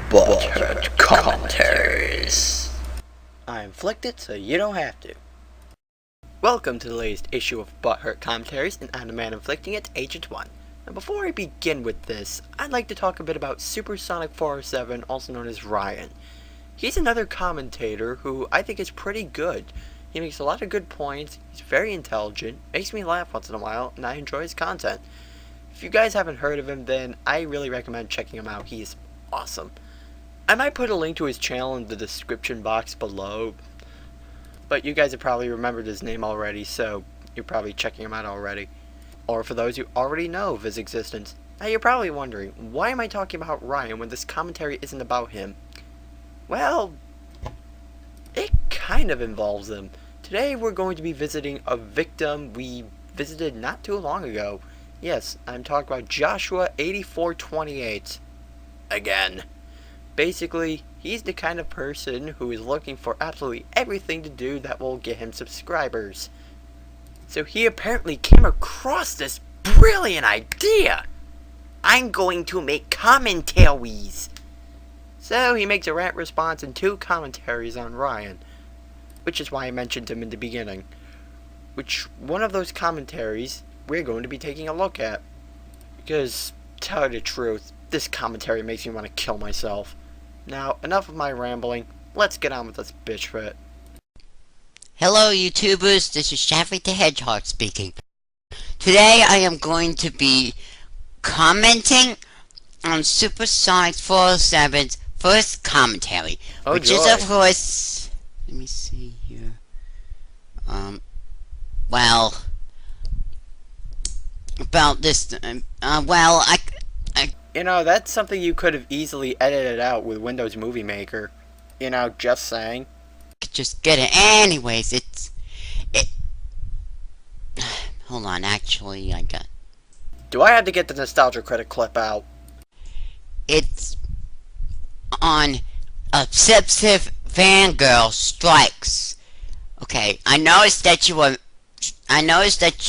Butthead commentaries. I inflict it so you don't have to. Welcome to the latest issue of Butthurt Commentaries, and I'm the man inflicting it, Agent 1. Now before I begin with this, I'd like to talk a bit about Supersonic407, also known as Ryan. He's another commentator who I think is pretty good. He makes a lot of good points, he's very intelligent, makes me laugh once in a while, and I enjoy his content. If you guys haven't heard of him, then I really recommend checking him out. He's awesome. I might put a link to his channel in the description box below, but you guys have probably remembered his name already, so you're probably checking him out already. Or for those who already know of his existence, now you're probably wondering, why am I talking about Ryan when this commentary isn't about him? Well, it kind of involves him. Today we're going to be visiting a victim we visited not too long ago. Yes, I'm talking about Joshua8428. Again. Basically, he's the kind of person who is looking for absolutely everything to do that will get him subscribers. So he apparently came across this brilliant idea. I'm going to make commentaries. So he makes a rant response and 2 commentaries on Ryan, which is why I mentioned him in the beginning. Which one of those commentaries we're going to be taking a look at. Because, tell you the truth, this commentary makes me want to kill myself. Now, enough of my rambling, let's get on with this bitch fit. Hello YouTubers, this is Shaffy the Hedgehog speaking. Today I am going to be commenting on Supersonic 407's first commentary, which is of course, let me see here, well, about this, You know, that's something you could have easily edited out with Windows Movie Maker. You know, just saying. Just get it. Anyways, hold on, actually, Do I have to get the Nostalgia Critic clip out? It's on obsessive fangirl strikes. Okay, I noticed that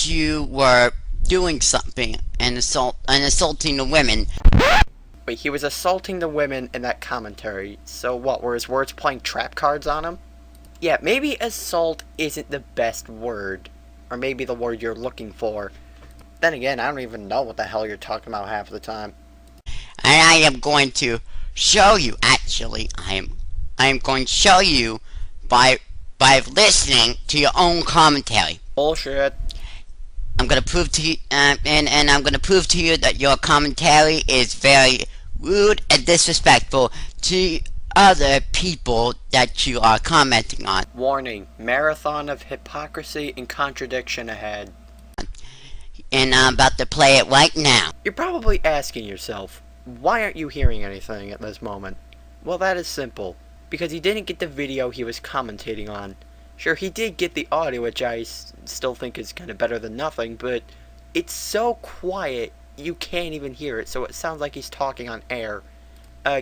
you were doing something and assaulting the women. Wait, he was assaulting the women in that commentary. So what, were his words playing trap cards on him? Yeah, maybe assault isn't the best word. Or maybe the word you're looking for. Then again, I don't even know what the hell you're talking about half the time. And I am going to show you, actually, I am going to show you by listening to your own commentary. Bullshit. I'm gonna prove to you, and I'm gonna prove to you that your commentary is very rude and disrespectful to other people that you are commenting on. Warning, marathon of hypocrisy and contradiction ahead. And I'm about to play it right now. You're probably asking yourself, why aren't you hearing anything at this moment? Well, that is simple. Because he didn't get the video he was commentating on. Sure, he did get the audio, which I still think is kind of better than nothing, but it's so quiet, you can't even hear it, so it sounds like he's talking on air.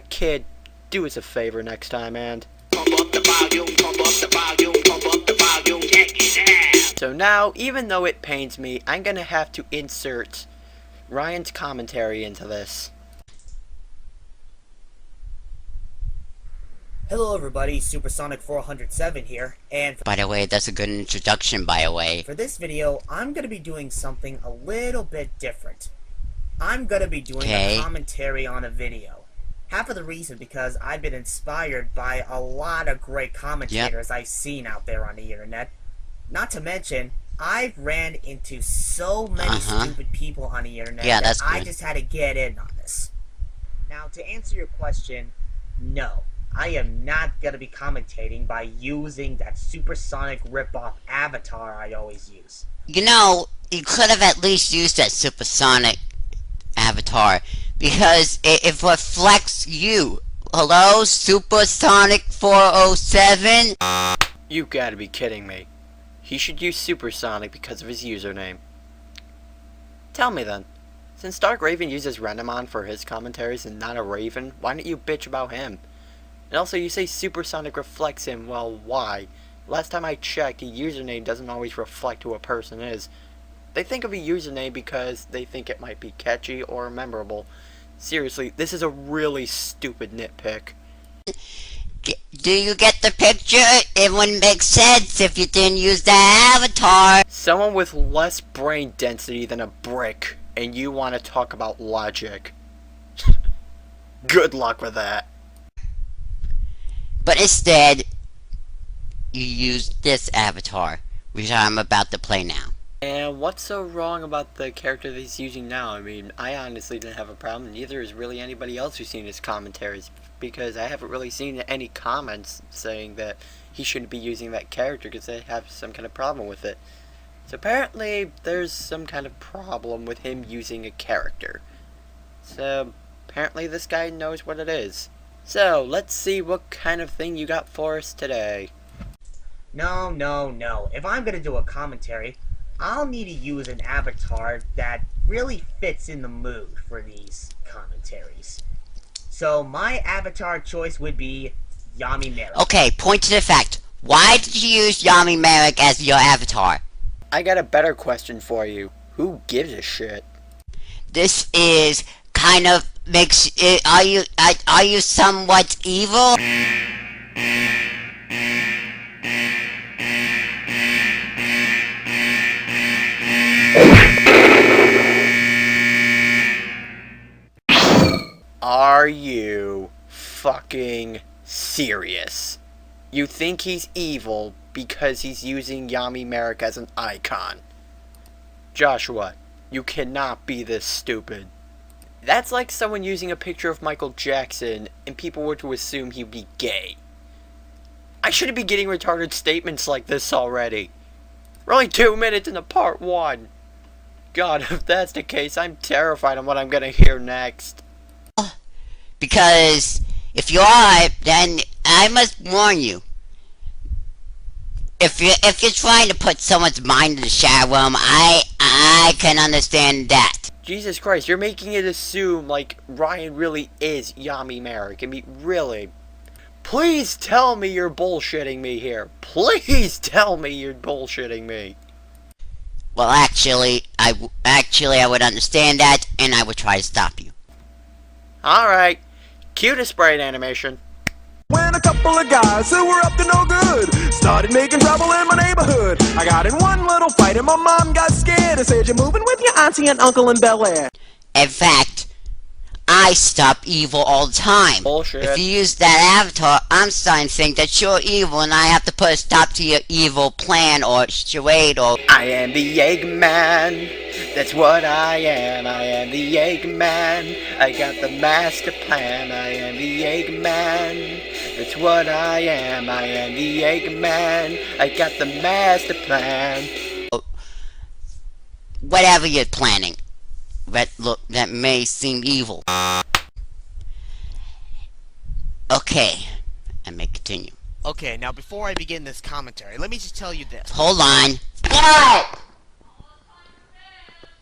Kid, do us a favor next time, and... pump up the volume, pump up the volume, pump up the volume, check it out! So now, even though it pains me, I'm gonna have to insert Ryan's commentary into this. Hello everybody, Supersonic407 here, and By the way, that's a good introduction, by the way. for this video, I'm going to be doing something a little bit different. I'm going to be doing a commentary on a video. Half of the reason because I've been inspired by a lot of great commentators I've seen out there on the internet. Not to mention, I've ran into so many stupid people on the internet that I just had to get in on this. Now, to answer your question, no. I am not going to be commentating by using that supersonic ripoff avatar I always use. You know, you could have at least used that supersonic avatar, because it reflects you. Hello, Supersonic 407? You gotta be kidding me. He should use Supersonic because of his username. Tell me then, since Dark Raven uses Renamon for his commentaries and not a Raven, why don't you bitch about him? And also, you say Supersonic reflects him. Well, why? Last time I checked, a username doesn't always reflect who a person is. They think of a username because they think it might be catchy or memorable. Seriously, this is a really stupid nitpick. Do you get the picture? It wouldn't make sense if you didn't use the avatar. Someone with less brain density than a brick, and you want to talk about logic. Good luck with that. But instead, you use this avatar, which I'm about to play now. And what's so wrong about the character that he's using now? I mean, I honestly didn't have a problem. Neither is really anybody else who's seen his commentaries, because I haven't really seen any comments saying that he shouldn't be using that character because they have some kind of problem with it. So apparently, there's some kind of problem with him using a character. So apparently this guy knows what it is. So let's see what kind of thing you got for us today. No. If I'm gonna do a commentary, I'll need to use an avatar that really fits in the mood for these commentaries. So my avatar choice would be Yami Merrick. Okay, point to the fact. Why did you use Yami Merrick as your avatar? I got a better question for you. Who gives a shit? This is kind of makes it. Are you somewhat evil? Are you fucking serious? You think he's evil because he's using Yami Merrick as an icon? Joshua, you cannot be this stupid. That's like someone using a picture of Michael Jackson and people were to assume he'd be gay. I shouldn't be getting retarded statements like this already. We're only 2 minutes into part 1. God, if that's the case, I'm terrified of what I'm gonna hear next. Because if you are, then I must warn you. If you're trying to put someone's mind in the shadow realm, I can understand that. Jesus Christ, you're making it assume like Ryan really is Yami Merrick. I mean, really. Please tell me you're bullshitting me here. Please tell me you're bullshitting me. Well, actually, I would understand that, and I would try to stop you. Alright, cue the sprite animation. When a couple of guys who were up to no good started making trouble in my neighborhood. I got in one little fight and my mom got scared and said, "You're moving with your auntie and uncle in Bel Air." In fact, I stop evil all the time. Bullshit. If you use that avatar, I'm starting to think that you're evil and I have to put a stop to your evil plan or charade or... I am the Eggman. That's what I am. I am the Eggman. I got the master plan. I am the Eggman. That's what I am. I am the Eggman. I got the master plan. Whatever you're planning. That may seem evil. Okay, I may continue. Okay, now before I begin this commentary, let me just tell you this. Hold on. What?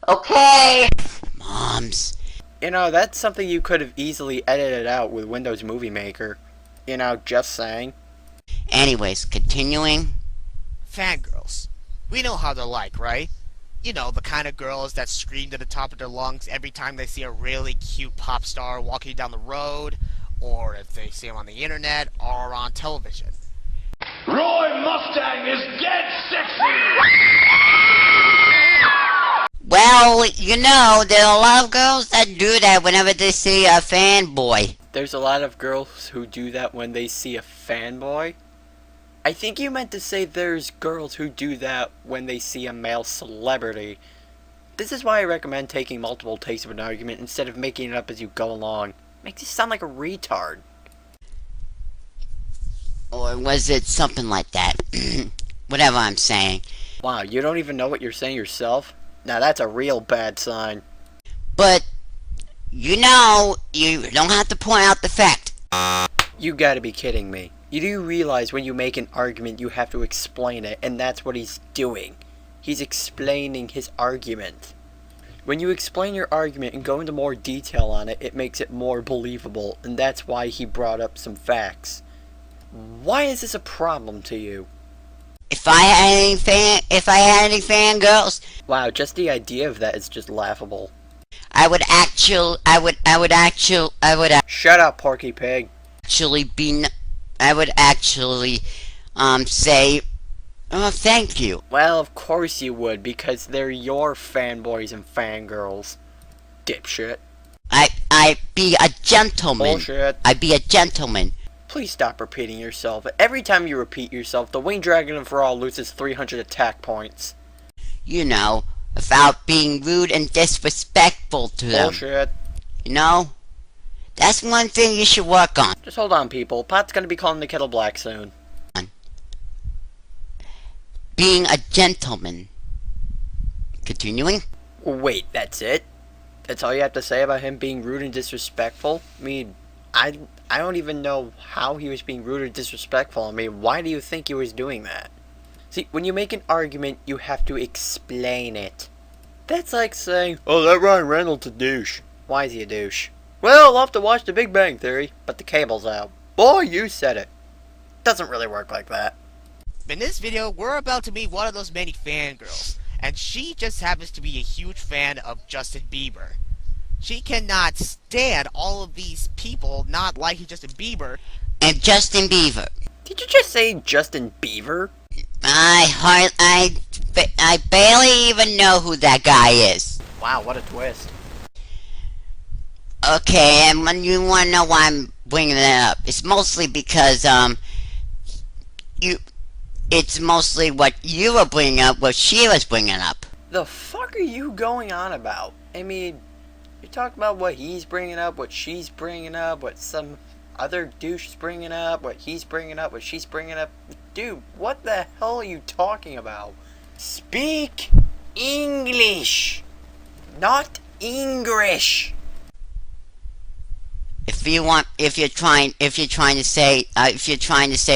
Okay. Moms. You know, that's something you could have easily edited out with Windows Movie Maker. You know, just saying. Anyways, continuing. Fangirls. We know how they're like, right? You know, the kind of girls that scream to the top of their lungs every time they see a really cute pop star walking down the road, or if they see them on the internet or on television. Roy Mustang is dead sexy! Well, you know, there are a lot of girls that do that whenever they see a fanboy. There's a lot of girls who do that when they see a fanboy. I think you meant to say there's girls who do that when they see a male celebrity. This is why I recommend taking multiple takes of an argument instead of making it up as you go along. Makes you sound like a retard. Or was it something like that? Whatever I'm saying. Wow, you don't even know what you're saying yourself? Now that's a real bad sign. But, you know, you don't have to point out the fact. You gotta be kidding me. You do realize when you make an argument you have to explain it, and that's what he's doing. He's explaining his argument. When you explain your argument and go into more detail on it, it makes it more believable, and that's why he brought up some facts. Why is this a problem to you? If I had any fangirls, Wow, just the idea of that is just laughable. Shut up, Porky Pig. Say, oh, thank you. Well, of course you would, because they're your fanboys and fangirls. Dipshit. I be a gentleman. Bullshit. I be a gentleman. Please stop repeating yourself. Every time you repeat yourself, the Winged Dragon of Raw loses 300 attack points. You know, without being rude and disrespectful to them. Bullshit. You know? That's one thing you should work on. Just hold on, people. Pot's gonna be calling the kettle black soon. Being a gentleman. Continuing? Wait, that's it? That's all you have to say about him being rude and disrespectful? I mean, I don't even know how he was being rude or disrespectful. I mean, why do you think he was doing that? See, when you make an argument, you have to explain it. That's like saying, oh, that Ryan Reynolds a douche. Why is he a douche? Well, I'll have to watch The Big Bang Theory, but the cable's out. Boy, you said it. Doesn't really work like that. In this video, we're about to meet one of those many fangirls, and she just happens to be a huge fan of Justin Bieber. She cannot stand all of these people not liking Justin Bieber. And Justin Bieber. Did you just say Justin Bieber? I barely even know who that guy is. Wow, what a twist. Okay, and when you want to know why I'm bringing it up, it's mostly because, it's mostly what you were bringing up, what she was bringing up. The fuck are you going on about? I mean, you're talking about what he's bringing up, what she's bringing up, what some other douche is bringing up, what he's bringing up, what she's bringing up. Dude, what the hell are you talking about? Speak English, not English. If you're trying to say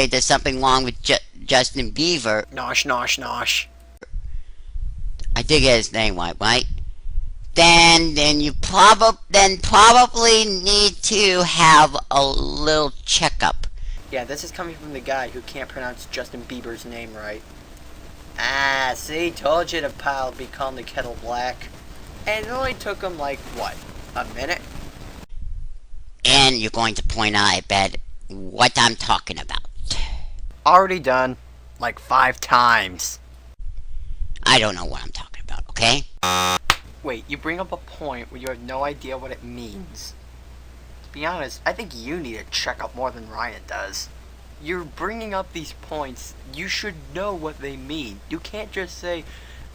there's something wrong with Justin Bieber. Nosh, nosh, nosh. I did get his name right? Then you probably need to have a little checkup. Yeah, this is coming from the guy who can't pronounce Justin Bieber's name right. Ah, see, told you the pile would be calling the kettle black. And it only took him like, what, a minute? And you're going to point out, I bet, what I'm talking about. Already done. Like 5 times. I don't know what I'm talking about, okay? Wait, you bring up a point where you have no idea what it means. To be honest, I think you need a checkup more than Ryan does. You're bringing up these points, you should know what they mean. You can't just say,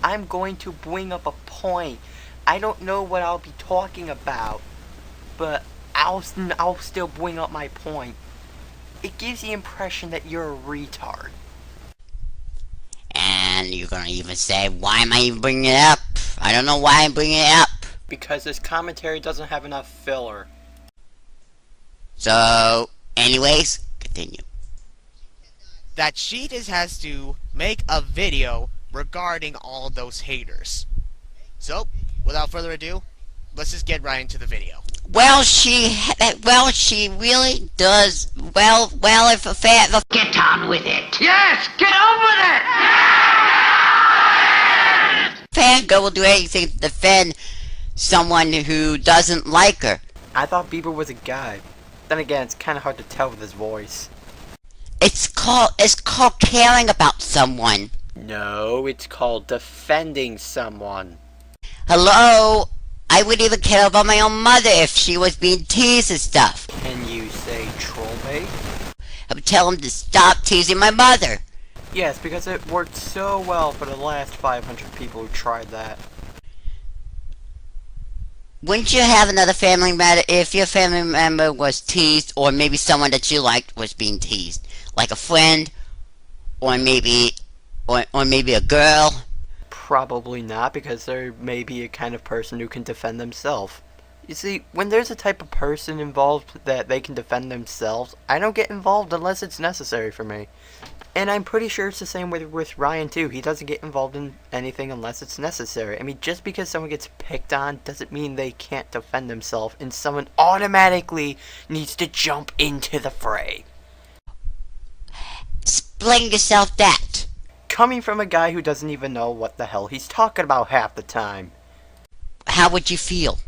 I'm going to bring up a point. I don't know what I'll be talking about, but I'll still bring up my point. It gives the impression that you're a retard. And you're gonna even say, why am I even bringing it up? I don't know why I'm bringing it up. Because this commentary doesn't have enough filler. So, anyways, continue. That she just has to make a video regarding all of those haters. So, without further ado, let's just get right into the video. Well, she really does. Well, if a fan. Get on with it. Yes, get on with it. Fangirl will do anything to defend someone who doesn't like her. I thought Bieber was a guy. Then again, it's kind of hard to tell with his voice. It's called caring about someone. No, it's called defending someone. Hello? I would even care about my own mother if she was being teased and stuff. Can you say troll bait? I would tell him to stop teasing my mother. Yes, because it worked so well for the last 500 people who tried that. Wouldn't you have another family member if your family member was teased, or maybe someone that you liked was being teased? Like a friend, or maybe a girl? Probably not, because there may be a kind of person who can defend themselves. You see, when there's a type of person involved that they can defend themselves, I don't get involved unless it's necessary for me. And I'm pretty sure it's the same with Ryan too. He doesn't get involved in anything unless it's necessary. I mean, just because someone gets picked on doesn't mean they can't defend themselves, and someone automatically needs to jump into the fray. Explain yourself that. Coming from a guy who doesn't even know what the hell he's talking about half the time. How would you feel?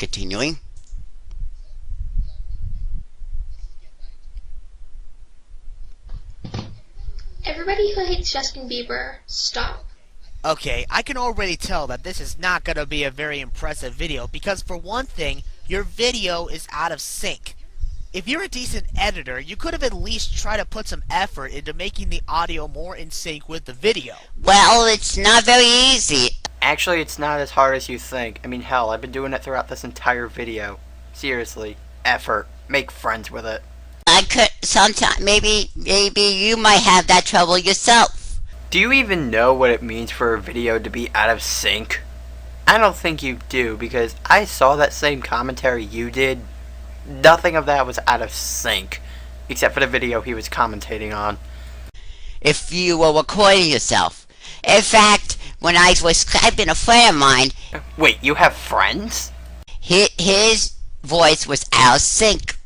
Continuing. Everybody who hates Justin Bieber, stop. Okay, I can already tell that this is not going to be a very impressive video because for one thing, your video is out of sync. If you're a decent editor, you could have at least tried to put some effort into making the audio more in sync with the video. Well, it's not very easy. Actually, it's not as hard as you think. I mean, hell, I've been doing it throughout this entire video. Seriously, effort. Make friends with it. I could sometimes maybe you might have that trouble yourself. Do you even know what it means for a video to be out of sync? I don't think you do, because I saw that same commentary you did. Nothing of that was out of sync, except for the video he was commentating on. If you were recording yourself. In fact, when I was Skyping a friend of mine... Wait, you have friends? His voice was out of sync.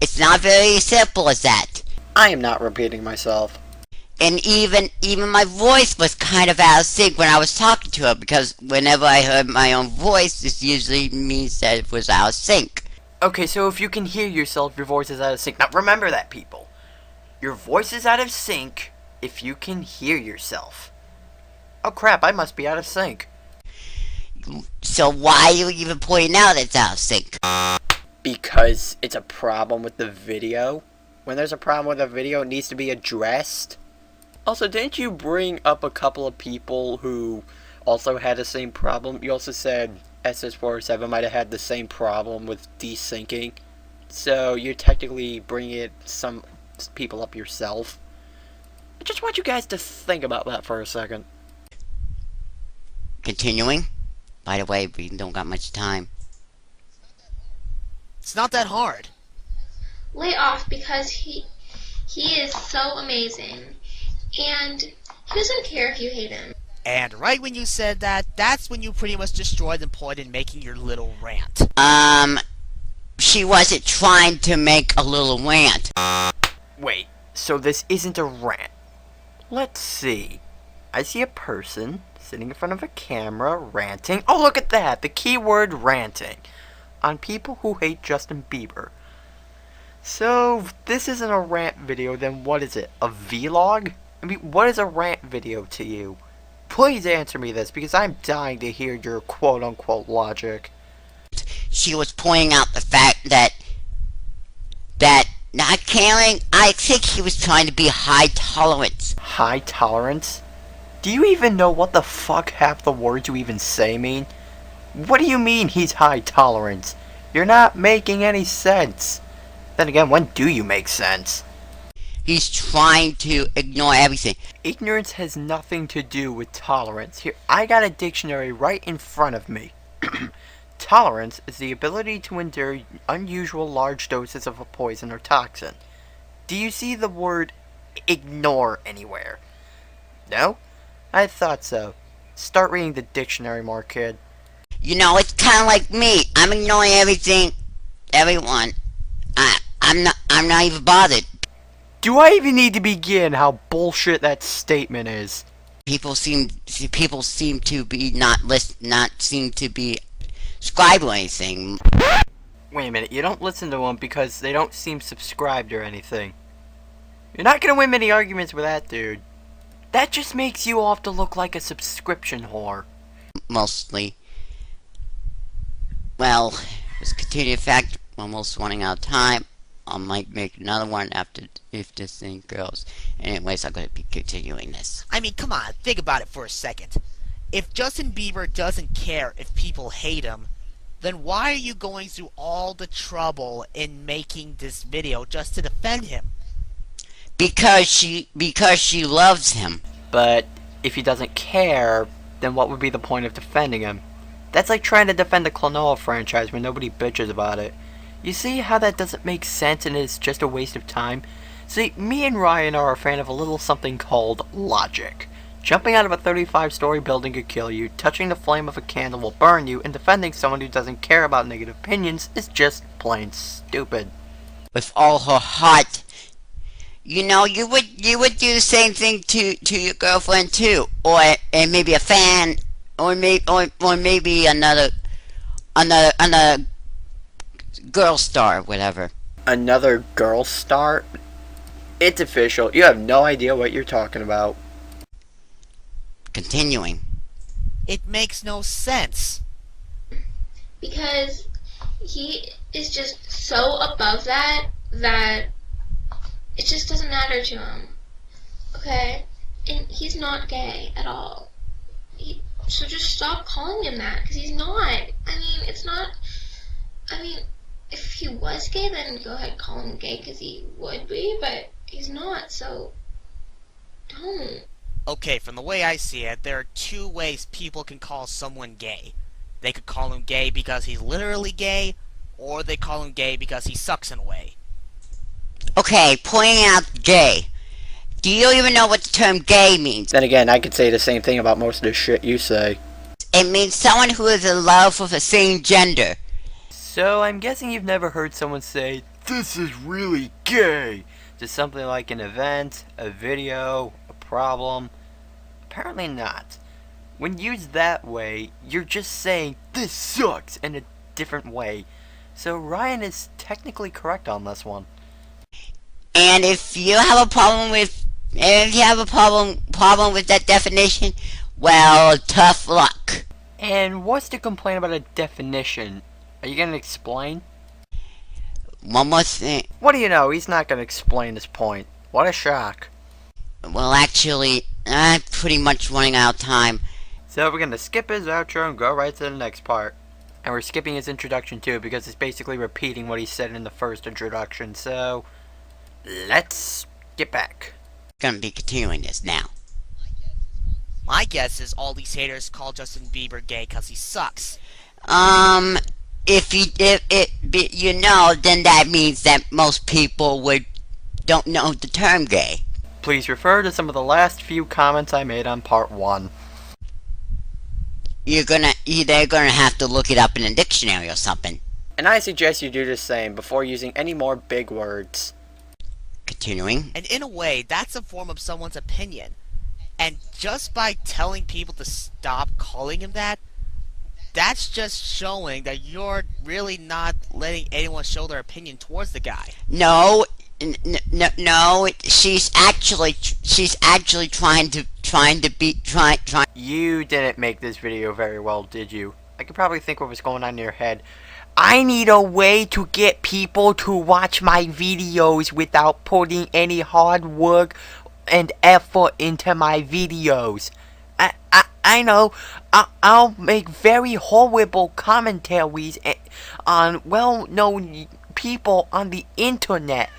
It's not very simple as that. I am not repeating myself. And even my voice was kind of out of sync when I was talking to her, because whenever I heard my own voice, this usually means that it was out of sync. Okay, so if you can hear yourself, your voice is out of sync. Now remember that, people. Your voice is out of sync if you can hear yourself. Oh crap, I must be out of sync. So why are you even pointing out it's out of sync? Because it's a problem with the video. When there's a problem with a video, it needs to be addressed. Also, didn't you bring up a couple of people who also had the same problem? You also said SS407 might have had the same problem with desyncing. So you're technically bringing some people up yourself. I just want you guys to think about that for a second. Continuing. By the way, we don't got much time. It's not that hard. Lay off because he is so amazing. And he doesn't care if you hate him. And right when you said that, that's when you pretty much destroyed the point in making your little rant. She wasn't trying to make a little rant. Wait, so this isn't a rant. Let's see. I see a person sitting in front of a camera ranting. Oh, look at that! The keyword ranting. On people who hate Justin Bieber. So, if this isn't a rant video, then what is it? A vlog? I mean, what is a rant video to you? Please answer me this, because I'm dying to hear your quote-unquote logic. She was pointing out the fact that not caring, I think he was trying to be high tolerance. High tolerance? Do you even know what the fuck half the words you even say mean? What do you mean he's high tolerance? You're not making any sense. Then again, when do you make sense? He's trying to ignore everything. Ignorance has nothing to do with tolerance. Here, I got a dictionary right in front of me. Tolerance is the ability to endure unusual large doses of a poison or toxin. Do you see the word ignore anywhere? No? I thought so. Start reading the dictionary more, kid. You know, it's kind of like me. I'm ignoring everything, everyone. I'm not even bothered. Do I even need to begin how bullshit that statement is? People seem to be not seem to be subscribed or anything. Wait a minute, you don't listen to them because they don't seem subscribed or anything. You're not gonna win many arguments with that dude. That just makes you off to look like a subscription whore. Mostly. Well, let's continue. In fact, we're almost running out of time. I might make another one after if this thing goes. Anyways, I'm going to be continuing this. I mean, come on, think about it for a second. If Justin Bieber doesn't care if people hate him, then why are you going through all the trouble in making this video just to defend him? Because she loves him. But if he doesn't care, then what would be the point of defending him? That's like trying to defend the Klonoa franchise when nobody bitches about it. You see how that doesn't make sense and is just a waste of time? See, me and Ryan are a fan of a little something called logic. Jumping out of a 35-story building could kill you, touching the flame of a candle will burn you, and defending someone who doesn't care about negative opinions is just plain stupid. With all her heart. You know, you would do the same thing to your girlfriend too, or maybe a fan, or maybe another, another girl star, whatever. Another girl star? It's official. You have no idea what you're talking about. Continuing. It makes no sense. Because he is just so above that it just doesn't matter to him. Okay? And he's not gay at all. So just stop calling him that, because he's not. I mean, it's not. I mean, if he was gay, then go ahead, call him gay, because he would be, but he's not, so don't. Okay, from the way I see it, there are two ways people can call someone gay. They could call him gay because he's literally gay, or they call him gay because he sucks in a way. Okay, pointing out gay. Do you even know what the term gay means? Then again, I could say the same thing about most of the shit you say. It means someone who is in love with the same gender. So I'm guessing you've never heard someone say, "This is really gay," to something like an event, a video, a problem. Apparently not. When used that way, you're just saying, "This sucks," in a different way. So Ryan is technically correct on this one. And if you have a problem with that definition, well, tough luck. And what's the complaint about a definition? Are you gonna explain? One more thing. What do you know? He's not gonna explain his point. What a shock. Well, actually, I'm pretty much running out of time. So we're gonna skip his outro and go right to the next part. And we're skipping his introduction too, because it's basically repeating what he said in the first introduction. So let's get back. Gonna be continuing this now. My guess is all these haters call Justin Bieber gay because he sucks. If you know, then that means that most people don't know the term gay. Please refer to some of the last few comments I made on part 1. They're gonna have to look it up in a dictionary or something. And I suggest you do the same before using any more big words. Continuing. And in a way, that's a form of someone's opinion. And just by telling people to stop calling him that, that's just showing that you're really not letting anyone show their opinion towards the guy. No, she's actually trying to be. You didn't make this video very well, did you? I could probably think what was going on in your head. I need a way to get people to watch my videos without putting any hard work and effort into my videos. I know. I'll make very horrible commentaries on well-known people on the internet.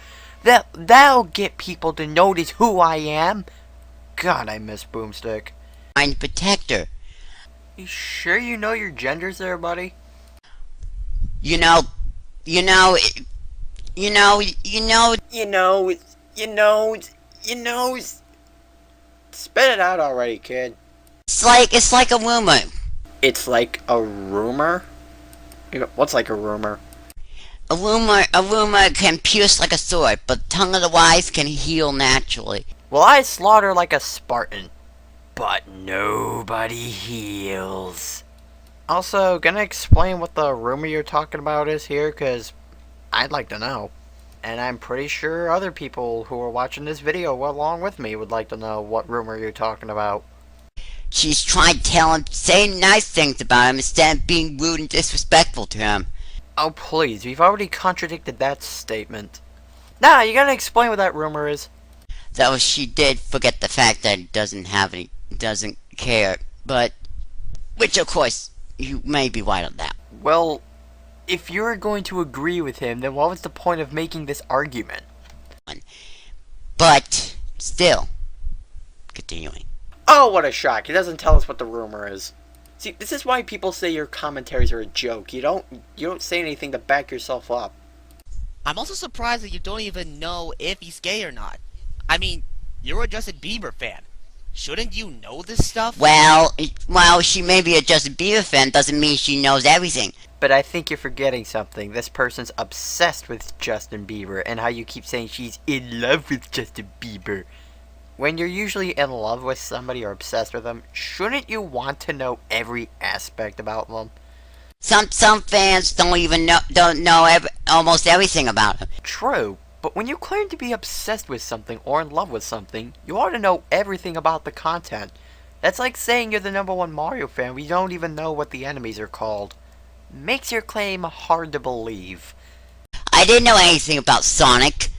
That'll get people to notice who I am. God, I miss Boomstick. I'm protector. You sure you know your genders there, buddy? You know. Spit it out already, kid. It's like a rumor. It's like a rumor? What's like a rumor? A rumor can pierce like a sword, but the tongue of the wise can heal naturally. Well, I slaughter like a Spartan, but nobody heals. Also, gonna explain what the rumor you're talking about is here, because I'd like to know. And I'm pretty sure other people who are watching this video along with me would like to know what rumor you're talking about. She's trying to say nice things about him instead of being rude and disrespectful to him. Oh, please, we've already contradicted that statement. Nah, you gotta explain what that rumor is. Though she did forget the fact that he doesn't care, but, which of course, you may be right on that. Well, if you're going to agree with him, then what was the point of making this argument? But, still, continuing. Oh, what a shock. He doesn't tell us what the rumor is. See, this is why people say your commentaries are a joke. You don't say anything to back yourself up. I'm also surprised that you don't even know if he's gay or not. I mean, you're a Justin Bieber fan. Shouldn't you know this stuff? Well, she may be a Justin Bieber fan, doesn't mean she knows everything. But I think you're forgetting something. This person's obsessed with Justin Bieber, and how you keep saying she's in love with Justin Bieber. When you're usually in love with somebody or obsessed with them, shouldn't you want to know every aspect about them? Some fans don't know almost everything about him. True, but when you claim to be obsessed with something or in love with something, you ought to know everything about the content. That's like saying you're the #1 Mario fan when you don't even know what the enemies are called. Makes your claim hard to believe. I didn't know anything about Sonic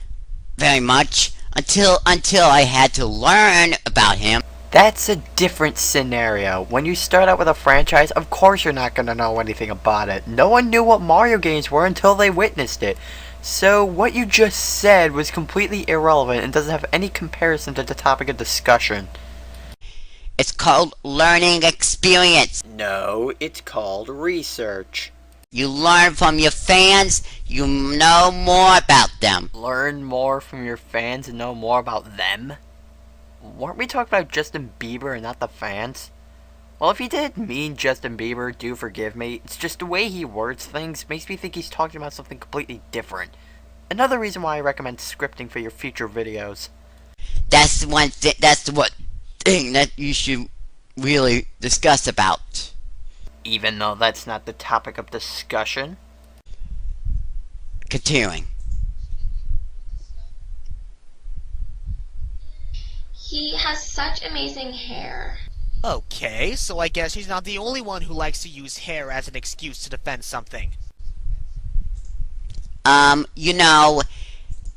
very much until I had to learn about him. That's a different scenario. When you start out with a franchise, of course you're not going to know anything about it. No one knew what Mario games were until they witnessed it. So what you just said was completely irrelevant and doesn't have any comparison to the topic of discussion. It's called learning experience. No, it's called research. You learn from your fans, you know more about them. Learn more from your fans and know more about them? Weren't we talking about Justin Bieber and not the fans? Well, if he did mean Justin Bieber, do forgive me. It's just the way he words things makes me think he's talking about something completely different. Another reason why I recommend scripting for your future videos. That's one thing. That's the one thing that you should really discuss about. Even though that's not the topic of discussion. Continuing. He has such amazing hair. Okay, so I guess he's not the only one who likes to use hair as an excuse to defend something. You know,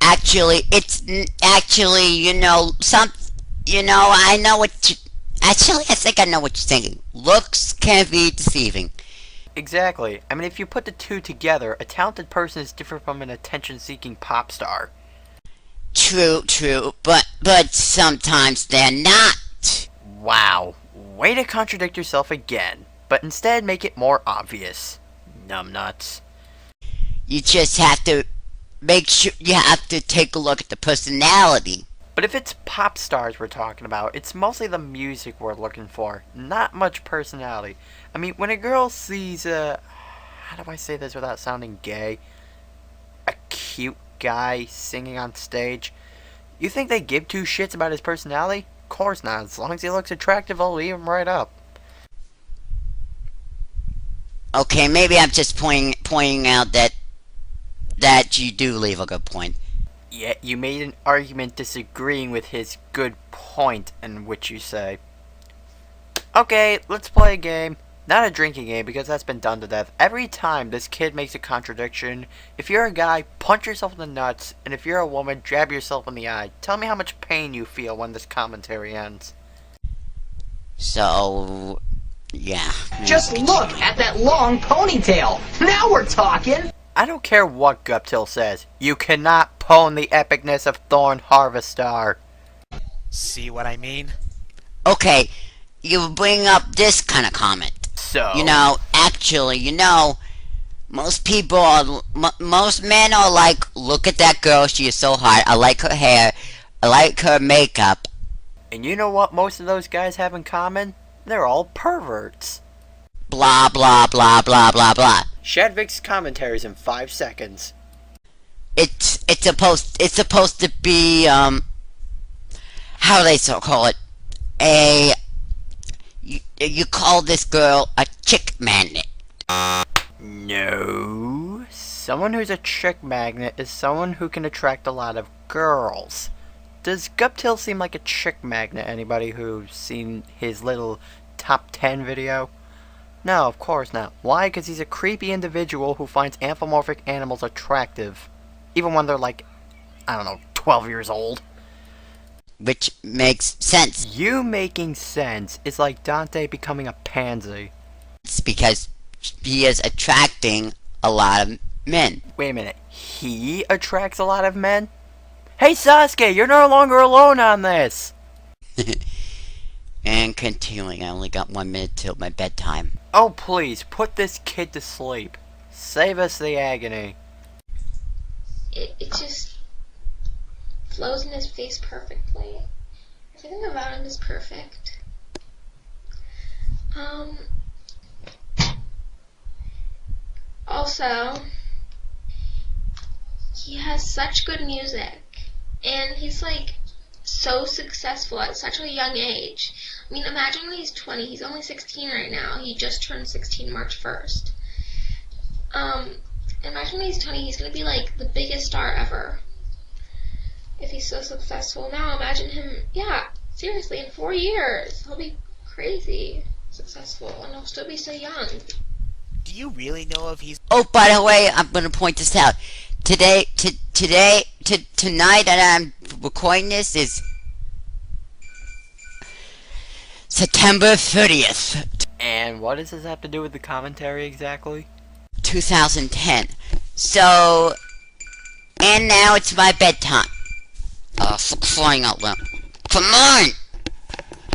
actually, I think I know what you're thinking. Looks can be deceiving. Exactly. I mean, if you put the two together, a talented person is different from an attention-seeking pop star. True, but sometimes they're not. Wow. Way to contradict yourself again, but instead make it more obvious. Numbnuts. You just have to make sure you have to take a look at the personality. But if it's pop stars we're talking about, it's mostly the music we're looking for, not much personality. I mean, when a girl sees how do I say this without sounding gay? A cute guy singing on stage, you think they give two shits about his personality? Of course not. As long as he looks attractive, they'll leave him right up. Okay, maybe I'm just pointing out that you do leave a good point. Yet you made an argument disagreeing with his good point, in which you say, okay, let's play a game. Not a drinking game, because that's been done to death. Every time this kid makes a contradiction, if you're a guy, punch yourself in the nuts, and if you're a woman, jab yourself in the eye. Tell me how much pain you feel when this commentary ends. So, yeah. Just look at that long ponytail. Now we're talking. I don't care what Guptill says. You cannot pwn the epicness of Thorn Harvestar. See what I mean? Okay, you bring up this kind of comment. So, most people are, most men are like, look at that girl, she is so hot, I like her hair, I like her makeup. And you know what most of those guys have in common? They're all perverts. Blah, blah, blah, blah, blah, blah. Shadvik's commentaries in 5 seconds. It's supposed to be, how do they call it? You call this girl a chick magnet. No. Someone who's a chick magnet is someone who can attract a lot of girls. Does Guptill seem like a chick magnet? Anybody who's seen his little top 10 video? No, of course not. Why? Because he's a creepy individual who finds anthropomorphic animals attractive. Even when they're like, I don't know, 12 years old. Which makes sense. You making sense is like Dante becoming a pansy. It's because he is attracting a lot of men. Wait a minute. He attracts a lot of men? Hey Sasuke, you're no longer alone on this! And continuing, I only got 1 minute till my bedtime. Oh please, put this kid to sleep. Save us the agony. It just flows in his face perfectly. Everything about him is perfect. Also, he has such good music, and he's like so successful at such a young age. I mean, imagine when he's 20. He's only 16 right now. He just turned 16 March 1st. Imagine when he's 20, he's gonna be like the biggest star ever. If he's so successful now, imagine him, yeah, seriously, in 4 years, he'll be crazy successful, and he'll still be so young. Do you really know if he's... Oh, by the way, I'm going to point this out. Tonight that I'm recording this is September 30th. And what does this have to do with the commentary exactly? 2010. So, and now it's my bedtime. For crying out loud. Come on!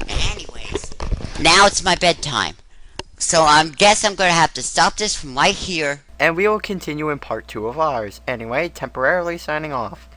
Anyways, now it's my bedtime. So I guess I'm going to have to stop this from right here. And we will continue in part 2 of ours. Anyway, temporarily signing off.